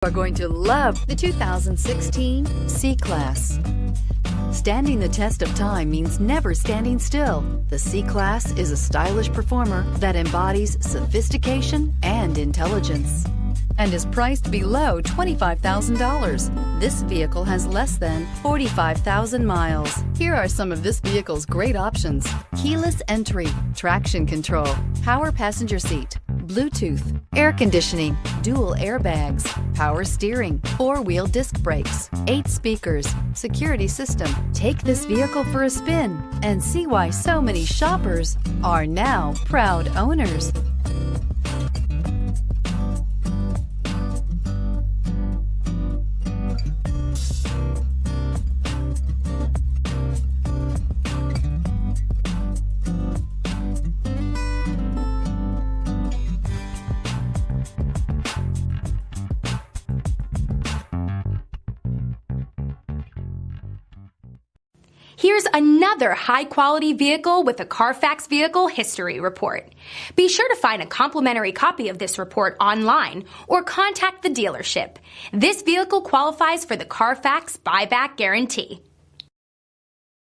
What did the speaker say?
Are going to love the 2016 C-Class. Standing the test of time means never standing still. The C-Class is a stylish performer that embodies sophistication and intelligence and is priced below $25,000. This vehicle has less than 45,000 miles. Here are some of this vehicle's great options: keyless entry, traction control, power passenger seat, Bluetooth, air conditioning, dual airbags, power steering, 4-wheel disc brakes, 8 speakers, security system. Take this vehicle for a spin and see why so many shoppers are now proud owners. Here's another high-quality vehicle with a CARFAX Vehicle History Report. Be sure to find a complimentary copy of this report online or contact the dealership. This vehicle qualifies for the CARFAX Buyback Guarantee.